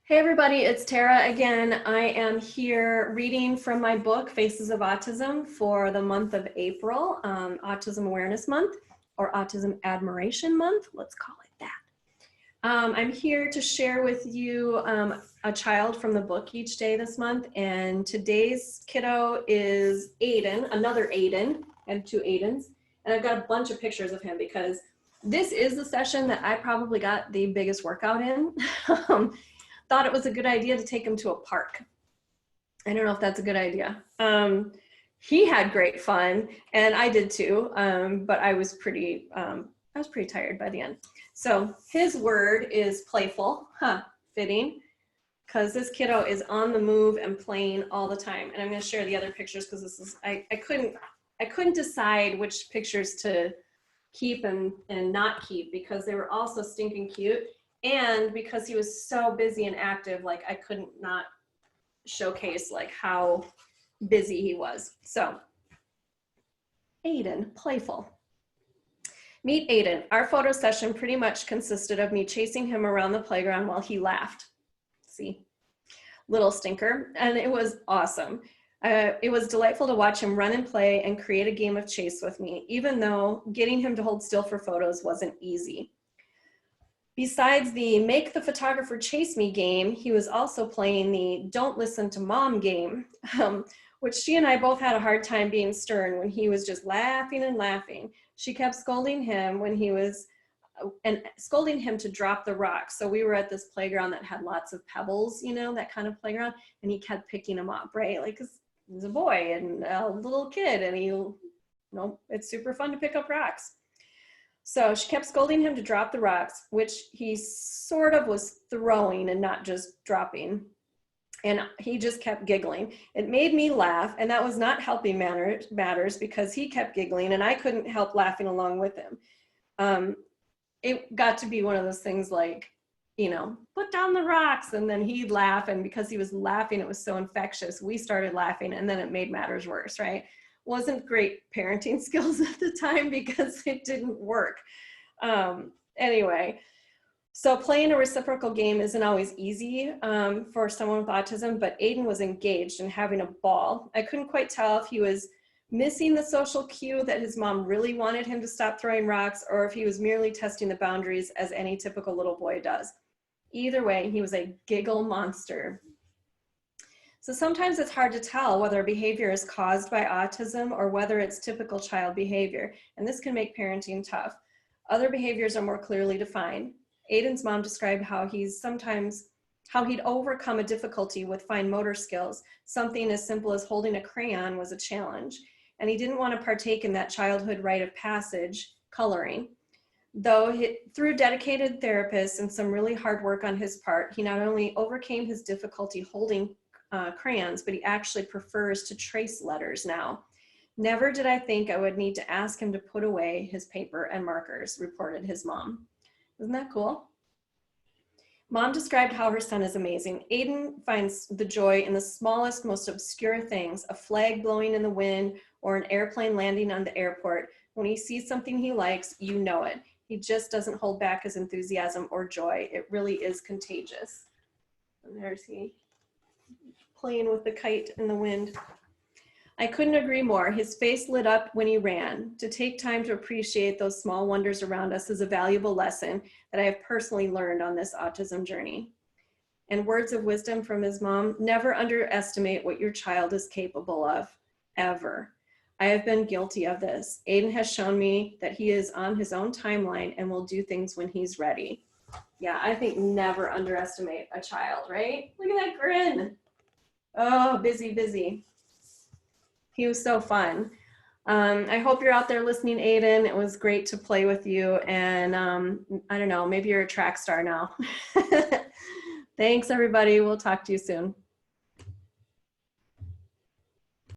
Hey everybody, it's Tara again. I am here reading from my book, Faces of Autism, for the month of April, Autism Awareness Month, or Autism Admiration Month, let's call it that. I'm here to share with you a child from the book each day this month, and today's kiddo is Aidan, another Aidan, I have two Aidans, and I've got a bunch of pictures of him because this is the session that I probably got the biggest workout in. Thought it was a good idea to take him to a park. I don't know if that's a good idea. He had great fun, and I did too, but I was pretty tired by the end. So his word is playful, fitting, because this kiddo is on the move and playing all the time. And I'm going to share the other pictures because this is I couldn't decide which pictures to keep and not keep because they were all so stinking cute. And because he was so busy and active, like I couldn't not showcase like how busy he was. So Aidan, playful. Meet Aidan. Our photo session pretty much consisted of me chasing him around the playground while he laughed. See, little stinker. And it was awesome. It was delightful to watch him run and play and create a game of chase with me, even though getting him to hold still for photos wasn't easy. Besides the make the photographer chase me game, he was also playing the don't listen to mom game, which she and I both had a hard time being stern when he was just laughing and laughing. She kept scolding him when he was, and scolding him to drop the rocks. So we were at this playground that had lots of pebbles, you know, that kind of playground, and he kept picking them up, right? Like, 'cause he's a boy and a little kid, and it's super fun to pick up rocks. So she kept scolding him to drop the rocks, which he sort of was throwing and not just dropping. And he just kept giggling. It made me laugh, and that was not helping matters because he kept giggling and I couldn't help laughing along with him. It got to be one of those things like, you know, put down the rocks, and then he'd laugh, and because he was laughing, it was so infectious. We started laughing, and then it made matters worse, right? Wasn't great parenting skills at the time because it didn't work. Anyway, so playing a reciprocal game isn't always easy for someone with autism, but Aidan was engaged and having a ball. I couldn't quite tell if he was missing the social cue that his mom really wanted him to stop throwing rocks, or if he was merely testing the boundaries as any typical little boy does. Either way, he was a giggle monster. So sometimes it's hard to tell whether a behavior is caused by autism or whether it's typical child behavior, and this can make parenting tough. Other behaviors are more clearly defined. Aidan's mom described how he'd overcome a difficulty with fine motor skills. Something as simple as holding a crayon was a challenge, and he didn't want to partake in that childhood rite of passage, coloring. Though through dedicated therapists and some really hard work on his part, he not only overcame his difficulty holding crayons, but he actually prefers to trace letters now. Never did I think I would need to ask him to put away his paper and markers, reported his mom. Isn't that cool? Mom described how her son is amazing. Aidan finds the joy in the smallest, most obscure things, a flag blowing in the wind or an airplane landing on the airport. When he sees something he likes, you know it. He just doesn't hold back his enthusiasm or joy. It really is contagious. And there's he playing with the kite in the wind. I couldn't agree more. His face lit up when he ran. To take time to appreciate those small wonders around us is a valuable lesson that I have personally learned on this autism journey. And words of wisdom from his mom: never underestimate what your child is capable of, ever. I have been guilty of this. Aidan has shown me that he is on his own timeline and will do things when he's ready. Yeah, I think never underestimate a child, right? Look at that grin. Oh, busy, busy. He was so fun. I hope you're out there listening, Aidan. It was great to play with you. And I don't know, maybe you're a track star now. Thanks, everybody. We'll talk to you soon.